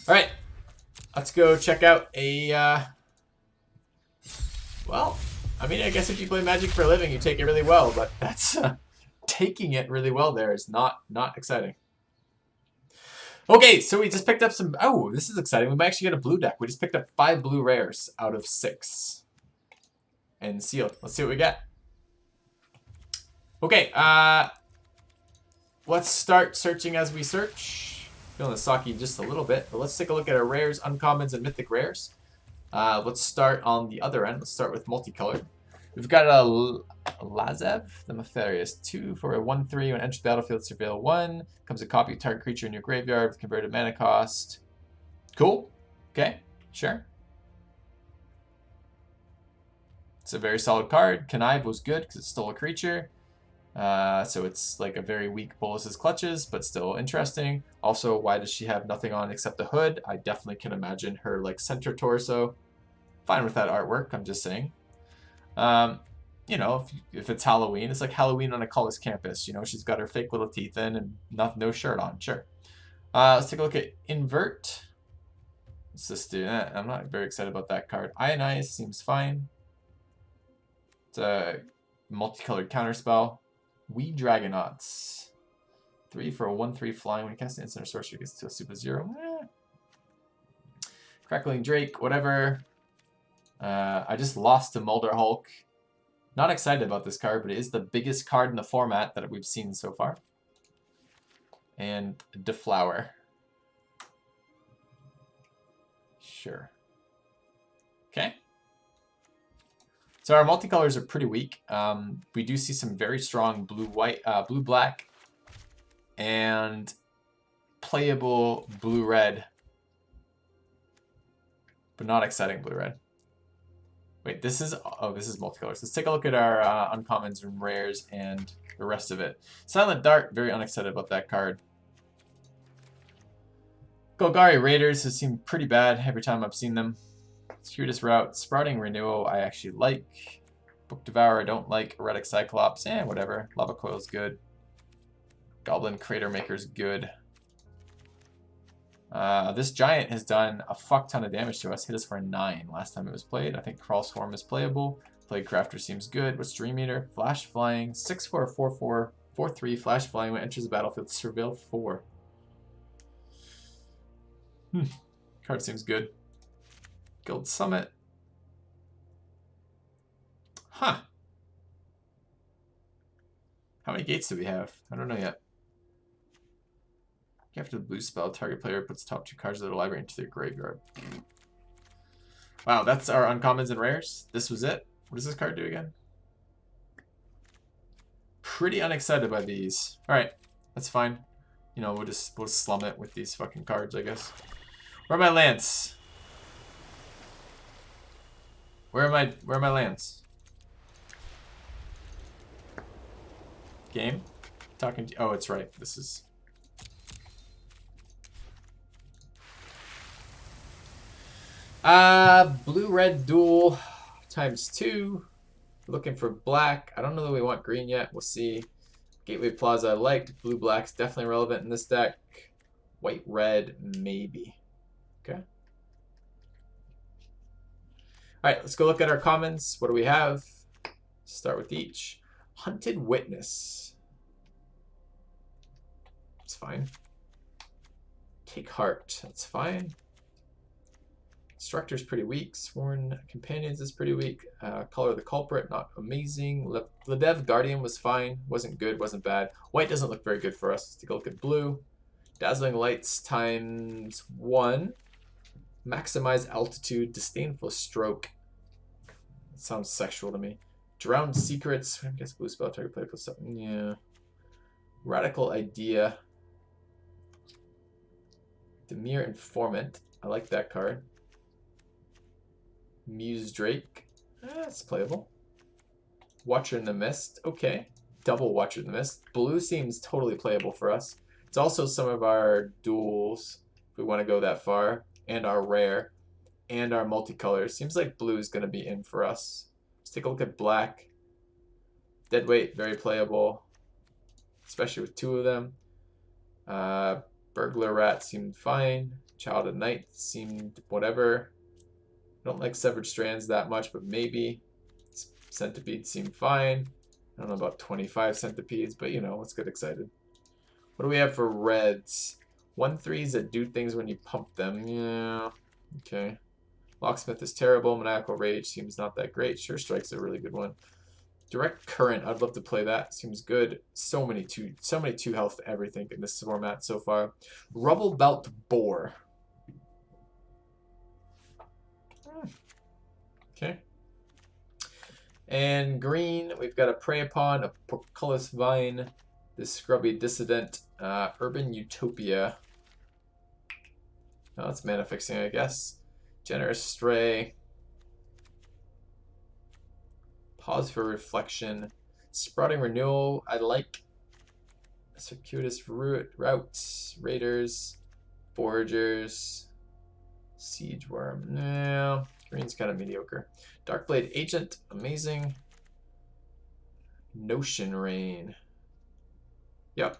All right, let's go check out a. Well, I mean, I guess if you play Magic for a living, you take it really well, but that's taking it really well. There is not exciting. Okay, so we just picked up some. Oh, this is exciting. We might actually get a blue deck. We just picked up 5 blue rares out of 6, and sealed. Let's see what we get. Okay, let's start searching as we search. Feeling the Saki just a little bit, but let's take a look at our rares, uncommons, and mythic rares. Let's start on the other end. Let's start with multicolored. We've got a Lazev, the Nefarious. 2 for a 1/3. When it enters the battlefield, surveil 1. Comes a copy of target creature in your graveyard with converted mana cost. Cool. Okay, sure. It's a very solid card. Connive was good because it stole a creature. So it's like a very weak Bolus's Clutches, but still interesting. Also, why does she have nothing on except the hood? I definitely can imagine her like center torso. Fine with that artwork, I'm just saying. You know, if it's Halloween, it's like Halloween on a college campus. You know, she's got her fake little teeth in and no shirt on. Sure. Let's take a look at Invert. Let's just do that. I'm not very excited about that card. Ionize seems fine. It's a multicolored counterspell. We Dragonauts. 3 for a 1/3 flying. When you cast an instant or sorcery, gets to a super 0. Crackling Drake, whatever. I just lost to Mulder Hulk. Not excited about this card, but it is the biggest card in the format that we've seen so far. And Deflower. Sure. Okay. So our multicolors are pretty weak. We do see some very strong blue-white, blue-black, and playable blue-red, but not exciting blue-red. Wait, this is multicolors. Let's take a look at our uncommons and rares and the rest of it. Silent Dart, very unexcited about that card. Golgari Raiders has seemed pretty bad every time I've seen them. Circuitous Route, Sprouting Renewal I actually like. Book Devourer I don't like. Eretic Cyclops, whatever. Lava Coil's good. Goblin Crater Maker's good. This giant has done a fuck ton of damage to us. Hit us for a 9 last time it was played. I think Crawl Swarm is playable. Plague Crafter seems good. What's Dream Eater? Flash Flying. 6 for a 4/4. 4/3 Flash Flying when it enters the battlefield. Surveil 4. Card seems good. Guild Summit. Huh. How many gates do we have? I don't know yet. After the blue spell, target player puts top 2 cards of their library into their graveyard. Wow, that's our uncommons and rares. This was it. What does this card do again? Pretty unexcited by these. Alright, that's fine. You know, we'll just slum it with these fucking cards, I guess. Where are my lands? Where are my lands? Game? Talking to, oh, it's right. This is blue-red duel ×2. Looking for black. I don't know that we want green yet. We'll see. Gateway Plaza I liked. Blue-black's definitely relevant in this deck. White-red, maybe. Okay. Alright, let's go look at our commons. What do we have? Start with each. Hunted Witness. That's fine. Take Heart. That's fine. Instructor's pretty weak. Sworn Companions is pretty weak. Color of the Culprit, not amazing. Ledev Guardian was fine. Wasn't good, wasn't bad. White doesn't look very good for us. Let's take a look at blue. Dazzling Lights ×1. Maximize Altitude. Disdainful Stroke. That sounds sexual to me. Drowned Secrets. I guess blue spell target player puts something. Yeah. Radical Idea. Demir Informant. I like that card. Muse Drake. That's playable. Watcher in the Mist. Okay. Double Watcher in the Mist. Blue seems totally playable for us. It's also some of our duels, if we want to go that far, and our rare, and our multicolor. Seems like blue is going to be in for us. Let's take a look at black. Deadweight, very playable, especially with 2 of them. Burglar Rat seemed fine. Child of Night seemed whatever. I don't like Severed Strands that much, but maybe. Centipedes seem fine. I don't know about 25 centipedes, but you know, let's get excited. What do we have for reds? 1/3s that do things when you pump them. Yeah. Okay. Locksmith is terrible. Maniacal Rage seems not that great. Sure Strike's a really good one. Direct Current, I'd love to play that. Seems good. So many two health everything in this format so far. Rubble Belt Boar. Okay. And green, we've got a Prey Upon, a Portcullis Vine, this Scrubby Dissident, Urban Utopia. Oh, that's mana fixing, I guess. Generous Stray. Pause for Reflection. Sprouting Renewal, I like. Circuitous Routes, Raiders, Foragers, Siege Worm. No, green's kind of mediocre. Darkblade Agent, amazing. Notion Rain. Yep,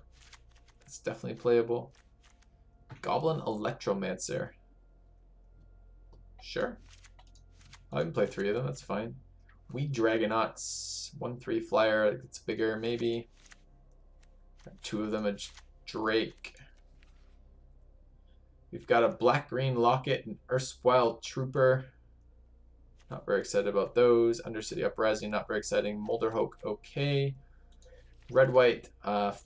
that's definitely playable. Goblin Electromancer. Sure. I can play 3 of them, that's fine. Weed Dragonauts. 1/3 flyer, it's bigger, maybe. 2 of them, a Drake. We've got a Black-Green Locket and Erstwhile Trooper. Not very excited about those. Undercity Uprising, not very exciting. Molderhoke, okay. Red-White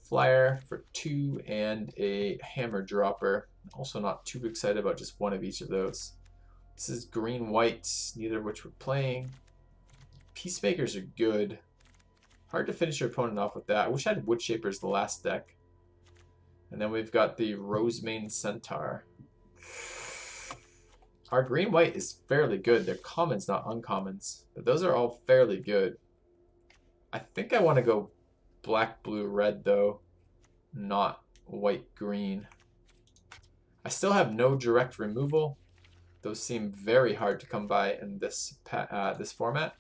Flyer for 2 and a Hammer Dropper. Also not too excited about just one of each of those. This is Green-White, neither of which we're playing. Peacemakers are good. Hard to finish your opponent off with that. I wish I had Woodshapers the last deck. And then we've got the Rosemane Centaur. Our green-white is fairly good. They're commons, not uncommons. But those are all fairly good. I think I want to go black, blue, red, though. Not white, green. I still have no direct removal. Those seem very hard to come by in this format.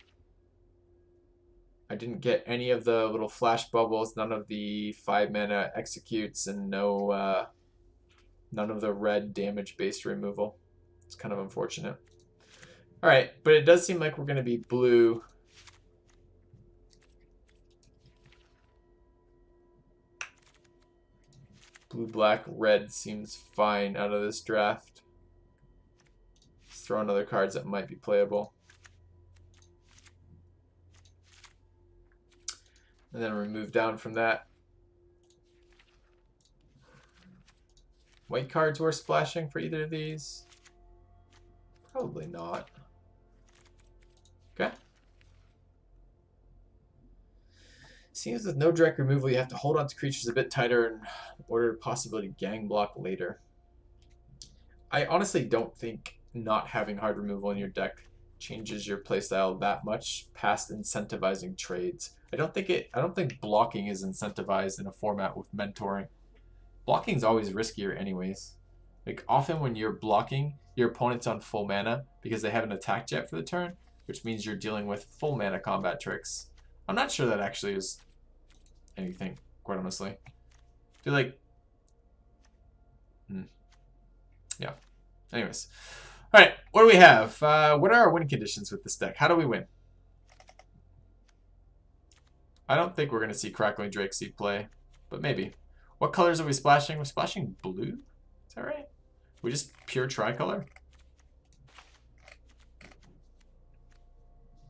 I didn't get any of the little flash bubbles, none of the 5 mana executes, and no none of the red damage-based removal. It's kind of unfortunate. All right, but it does seem like we're going to be blue. Blue, black, red seems fine out of this draft. Let's throw in other cards that might be playable. And then we move down from that. White cards worth splashing for either of these? Probably not. Okay. Seems with no direct removal, you have to hold on to creatures a bit tighter in order to possibly gang block later. I honestly don't think not having hard removal in your deck changes your playstyle that much past incentivizing trades. I don't think blocking is incentivized in a format with mentoring. Blocking is always riskier anyways. Like often when you're blocking, your opponent's on full mana because they haven't attacked yet for the turn, which means you're dealing with full mana combat tricks. I'm not sure that actually is anything, quite honestly. I feel like yeah. Anyways. Alright, what do we have? What are our win conditions with this deck? How do we win? I don't think we're going to see Crackling Drakeseed play, but maybe. What colors are we splashing? We're splashing blue? Is that right? We just pure tricolor?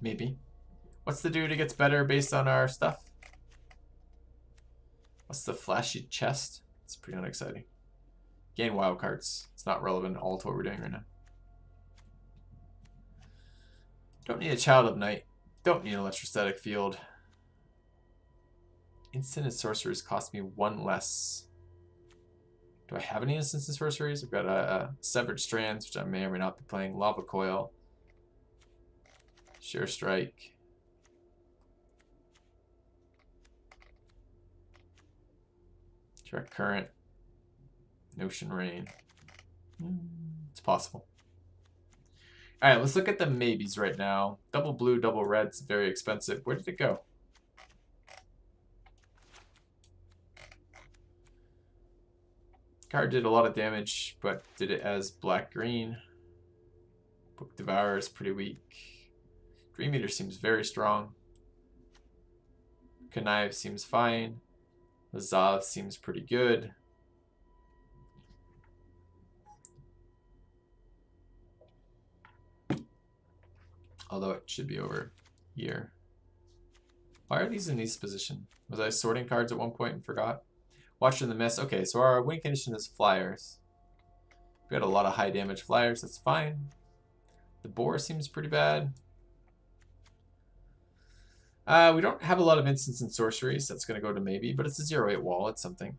Maybe. What's the dude who gets better based on our stuff? What's the flashy chest? It's pretty unexciting. Gain wild cards. It's not relevant at all to what we're doing right now. Don't need a Child of Night. Don't need an Electrostatic Field. Instant and sorceries cost me 1 less. Do I have any instants and sorceries? I've got a Severed Strands, which I may or may not be playing. Lava Coil. Sure Strike. Direct Current. Notion Rain. It's possible. Alright, let's look at the maybes right now. Double blue, double red. It's very expensive. Where did it go? Card did a lot of damage, but did it as black-green. Book Devourer is pretty weak. Dream Eater seems very strong. Connive seems fine. Lazav seems pretty good. Although it should be over here. Why are these in this position? Was I sorting cards at one point and forgot? Watching the Mist. Okay, so our win condition is flyers. We got a lot of high damage flyers. That's fine. The boar seems pretty bad. We don't have a lot of instants and sorceries. That's going to go to maybe, but it's a 0/8 wall. It's something.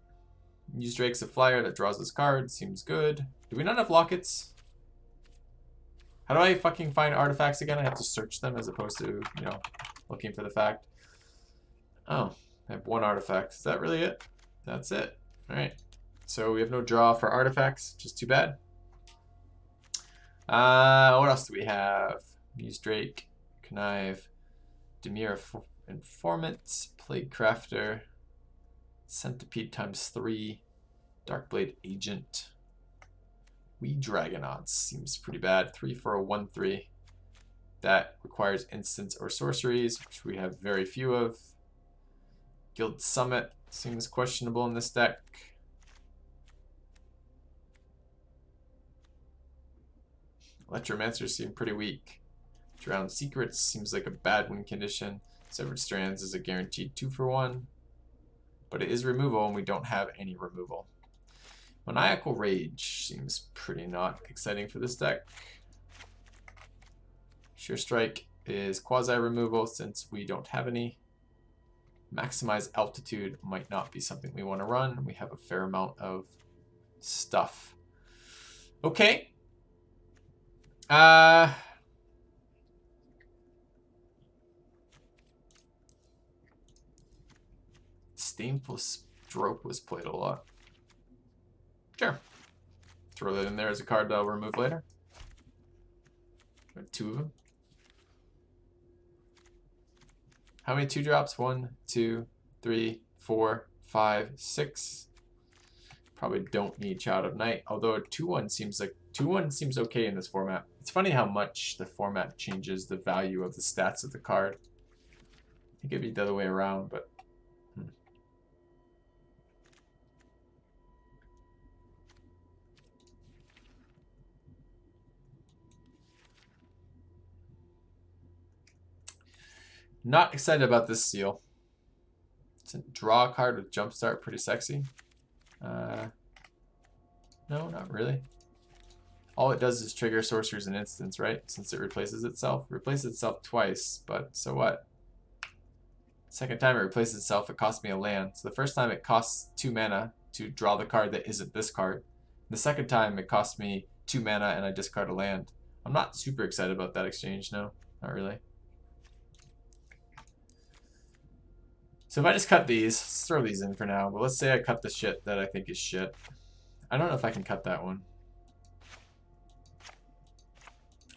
Use Drake's a flyer that draws this card. Seems good. Do we not have lockets? How do I fucking find artifacts again? I have to search them as opposed to, you know, looking for the fact. Oh, I have one artifact. Is that really it? That's it. All right. So we have no draw for artifacts, which is too bad. What else do we have? Use Drake, Connive, Demir Informant, Plague Crafter, Centipede ×3, Darkblade Agent. We Dragonauts seems pretty bad. 3 for a 1/3. That requires instants or sorceries, which we have very few of. Guild Summit seems questionable in this deck. Electromancers seem pretty weak. Drowned Secrets seems like a bad win condition. Severed Strands is a guaranteed 2 for 1. But it is removal and we don't have any removal. Maniacal Rage seems pretty not exciting for this deck. Sheer Strike is quasi-removal since we don't have any. Maximize Altitude might not be something we want to run. We have a fair amount of stuff. Okay. Disdainful Stroke was played a lot. Sure. Throw that in there as a card that I'll remove later. Got 2 of them. How many 2-drops? 1, 2, 3, 4, 5, 6. Probably don't need Child of Night, although a 2/1 seems like 2/1 seems okay in this format. It's funny how much the format changes the value of the stats of the card. I think it'd be the other way around, but not excited about this seal. It's a draw card with Jumpstart, pretty sexy. No, not really. All it does is trigger sorceries and instants, right? Since it replaces itself. It replaces itself twice, but so what? Second time it replaces itself, it costs me a land. So the first time it costs 2 mana to draw the card that isn't this card. The second time it costs me 2 mana and I discard a land. I'm not super excited about that exchange, no. Not really. So if I just cut these, let's throw these in for now. But let's say I cut the shit that I think is shit. I don't know if I can cut that one.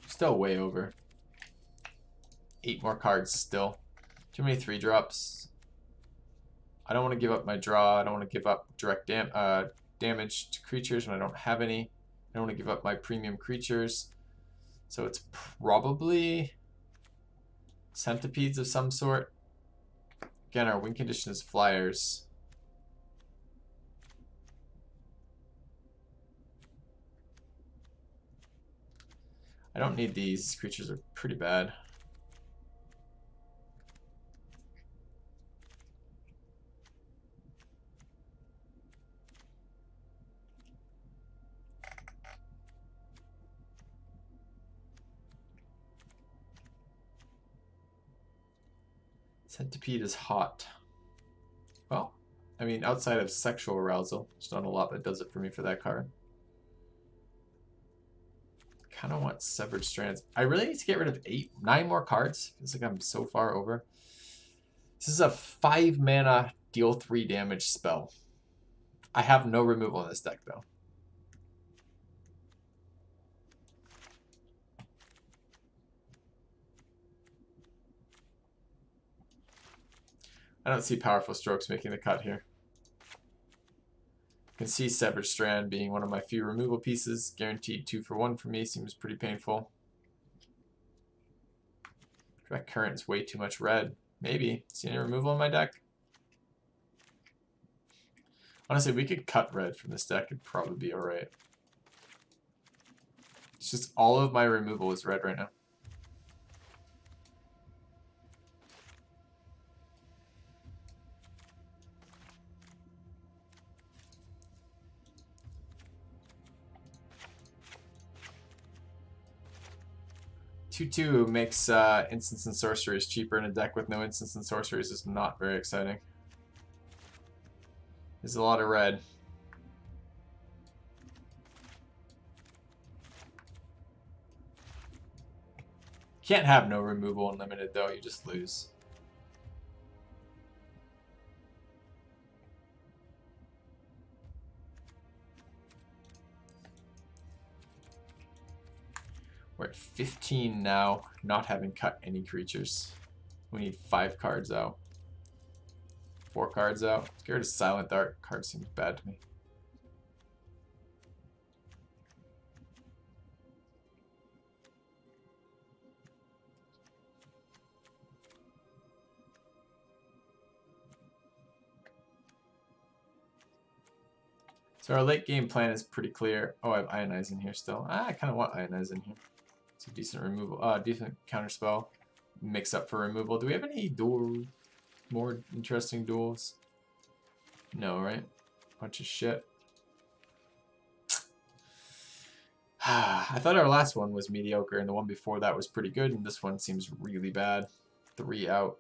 Still way over. 8 more cards still. Too many 3-drops. I don't want to give up my draw. I don't want to give up direct damage to creatures when I don't have any. I don't want to give up my premium creatures. So it's probably centipedes of some sort. Again, our win condition is flyers. I don't need these. These creatures are pretty bad. Centipede is hot. Well, I mean, outside of sexual arousal, there's not a lot that does it for me for that card. Kind of want Severed Strands. I really need to get rid of 9 more cards. Feels like I'm so far over. This is a 5 mana deal 3 damage spell. I have no removal in this deck though. I don't see Powerful Strokes making the cut here. can see Severed Strand being one of my few removal pieces. Guaranteed 2 for 1 for me. Seems pretty painful. Direct Current is way too much red. Maybe. See any removal in my deck? Honestly, we could cut red from this deck. It'd probably be alright. It's just all of my removal is red right now. Two makes instants and sorceries cheaper in a deck with no instants and sorceries is not very exciting. There's a lot of red. Can't have no removal unlimited though, you just lose. We're at 15 now, not having cut any creatures. We need 5 cards out. 4 cards out. Scared of Silent Dart. Card seems bad to me. So our late game plan is pretty clear. Oh, I have Ionize in here still. I kind of want Ionize in here. It's a decent removal. Decent counterspell. Mix up for removal. Do we have any more interesting duels? No, right? Bunch of shit. I thought our last one was mediocre, and the one before that was pretty good, and this one seems really bad. 3 out.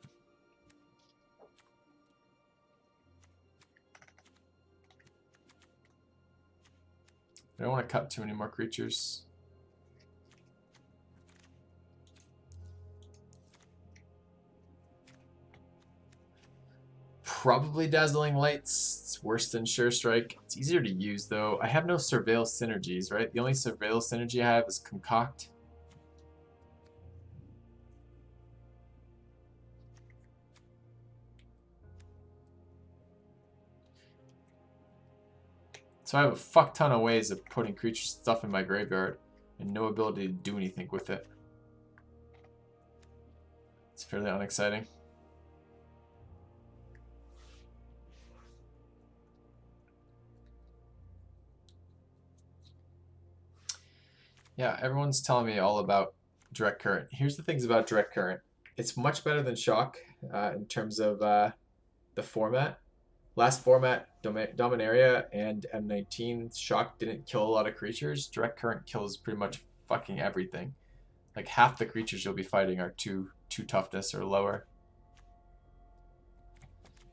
I don't want to cut too many more creatures. Probably Dazzling Lights. It's worse than Sure Strike. It's easier to use though. I have no Surveil synergies, right? The only Surveil synergy I have is Concoct. So I have a fuck ton of ways of putting creature stuff in my graveyard and no ability to do anything with it. It's fairly unexciting. Yeah, everyone's telling me all about Direct Current. Here's the things about Direct Current. It's much better than Shock in terms of the format. Last format, Dominaria and M19, Shock didn't kill a lot of creatures. Direct Current kills pretty much fucking everything. Like half the creatures you'll be fighting are two toughness or lower.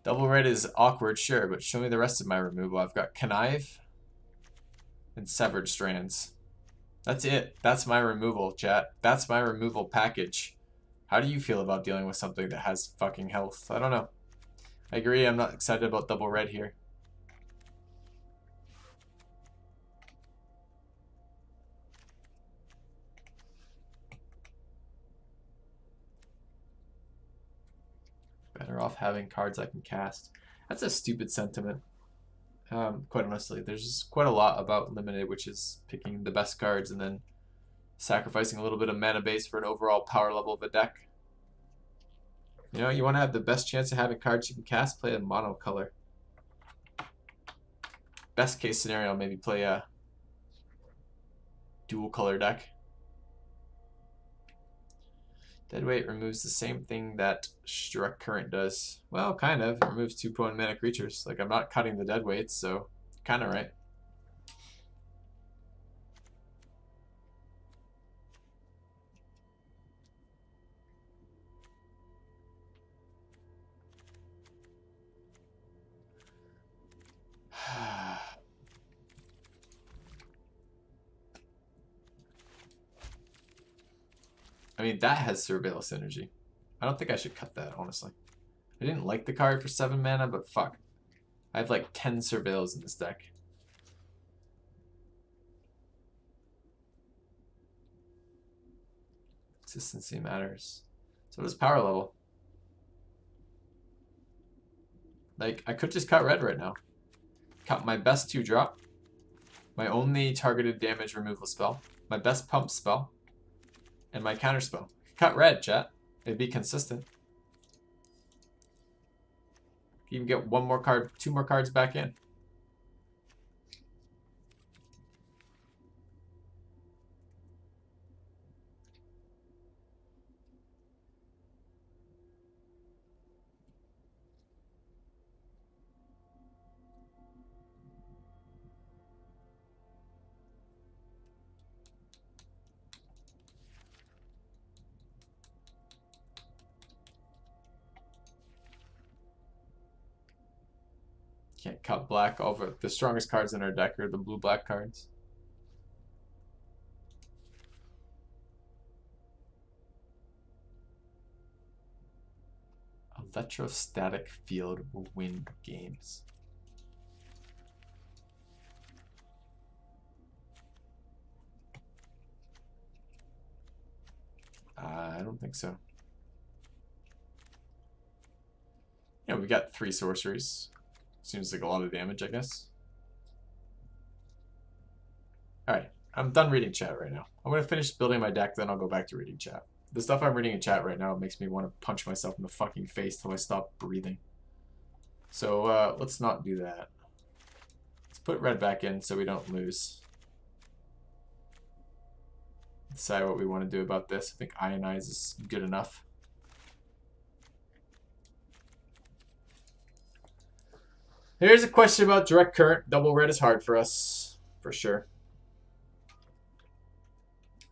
Double red is awkward, sure, but show me the rest of my removal. I've got Connive and Severed Strands. That's it. That's my removal, chat. That's my removal package. How do you feel about dealing with something that has fucking health? I don't know. I agree, I'm not excited about double red here. Better off having cards I can cast. That's a stupid sentiment. Quite honestly, there's quite a lot about Limited, which is picking the best cards and then sacrificing a little bit of mana base for an overall power level of a deck. You know, you want to have the best chance of having cards you can cast, play a monocolor. Best case scenario, maybe play a dual color deck. Deadweight removes the same thing that Struck Current does. Well, kind of. It removes 2 mana creatures. Like, I'm not cutting the deadweights, so kind of right. I mean, that has Surveil synergy. I don't think I should cut that, honestly. I didn't like the card for 7 mana, but fuck. I have like 10 Surveils in this deck. Consistency matters. So does power level. Like, I could just cut red right now. Cut my best 2-drop. My only targeted damage removal spell. My best pump spell. And my counter spell. Cut red, chat. It'd be consistent. You can get one more card, 2 more cards back in. Can't cut black. All of the strongest cards in our deck are the blue-black cards. Electrostatic field will win games. I don't think so. Yeah, we got 3 sorceries. Seems like a lot of damage, I guess. Alright, I'm done reading chat right now. I'm going to finish building my deck, then I'll go back to reading chat. The stuff I'm reading in chat right now makes me want to punch myself in the fucking face till I stop breathing. So let's not do that. Let's put red back in so we don't lose. Decide what we want to do about this. I think ionize is good enough. Here's a question about direct current. Double red is hard for us, for sure.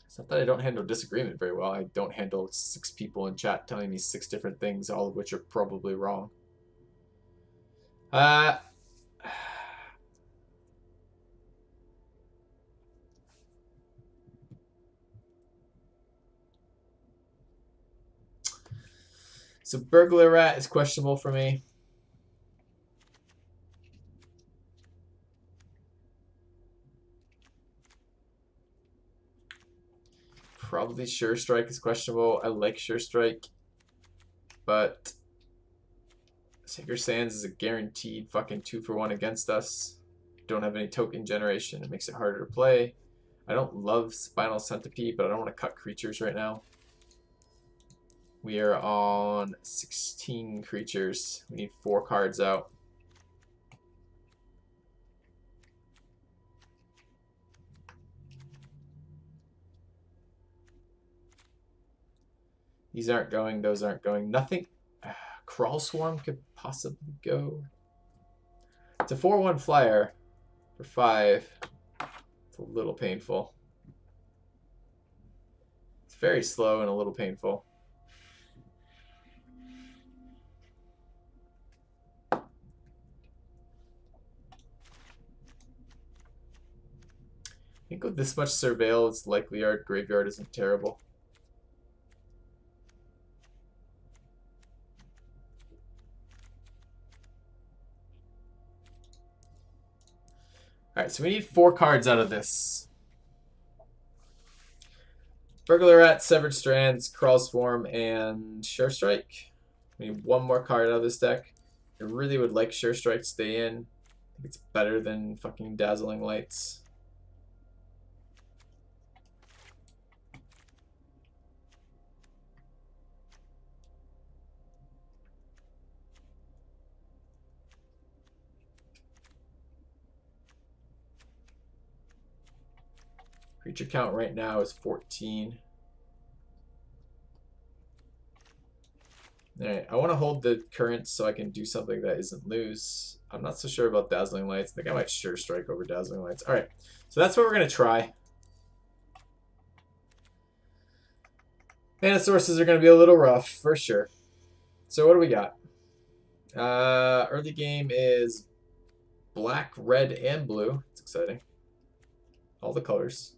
It's not that I don't handle disagreement very well. I don't handle 6 people in chat telling me 6 different things, all of which are probably wrong. So Burglar Rat is questionable for me. Probably Sure Strike is questionable. I like Sure Strike, but Sacred Sands is a guaranteed fucking 2-for-1 against us. Don't have any token generation. It makes it harder to play. I don't love Spinal Centipede, but I don't want to cut creatures right now. We are on 16 creatures. We need 4 cards out. These aren't going, those aren't going. Nothing. Crawl Swarm could possibly go. It's a 4/1 flyer for 5. It's a little painful. It's very slow and a little painful. I think with this much Surveil, its likely our graveyard isn't terrible. Alright, so we need 4 cards out of this. Burglar Rat, Severed Strands, Crawl Swarm, and Sure Strike. We need 1 more card out of this deck. I really would like Sure Strike to stay in. I think it's better than fucking Dazzling Lights. Creature count right now is 14. Alright, I want to hold the current so I can do something that isn't lose. I'm not so sure about Dazzling Lights. I think I might Sure Strike over Dazzling Lights. Alright, so that's what we're going to try. Mana sources are going to be a little rough, for sure. So what do we got? Early game is black, red, and blue. It's exciting. All the colors.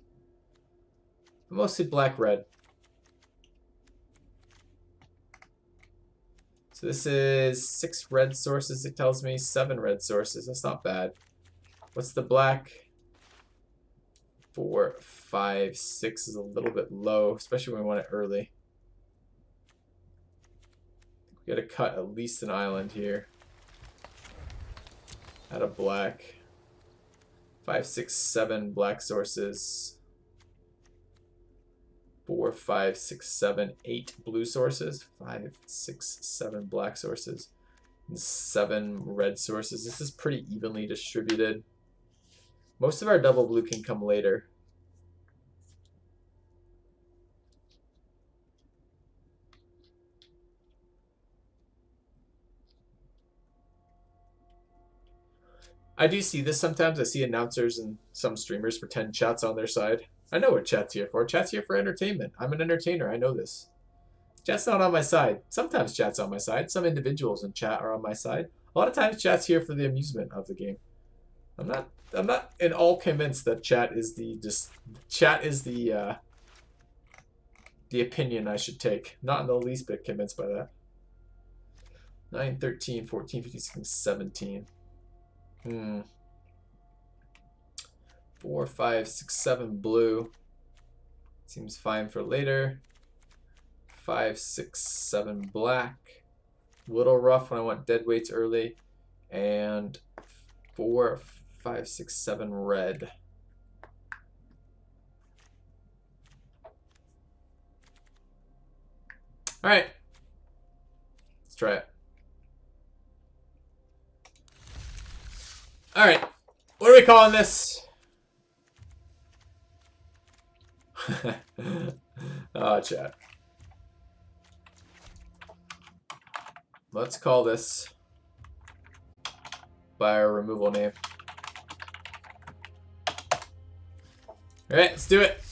But mostly black, red. So this is 6 red sources, it tells me. 7 red sources. That's not bad. What's the black? 4, 5, 6 is a little bit low, especially when we want it early. We gotta cut at least an island here. Out of black. 5, 6, 7 black sources. 4, 5, 6, 7, 8 blue sources. 5, 6, 7 black sources. And 7 red sources. This is pretty evenly distributed. Most of our double blue can come later. I do see this sometimes. I see announcers and some streamers pretend chat's on their side. I know what chat's here for. Chat's here for entertainment. I'm an entertainer. I know this. Chat's not on my side. Sometimes chat's on my side. Some individuals in chat are on my side. A lot of times chat's here for the amusement of the game. I'm not at all convinced that chat is the opinion I should take. Not in the least bit convinced by that. 9, 13, 14, 15, 16, 17. 4, 5, 6, 7 blue. Seems fine for later. 5, 6, 7 black. Little rough when I want dead weights early. And 4, 5, 6, 7 red. All right. Let's try it. All right. What are we calling this? Oh, chat. Let's call this by our removal name. All right, let's do it.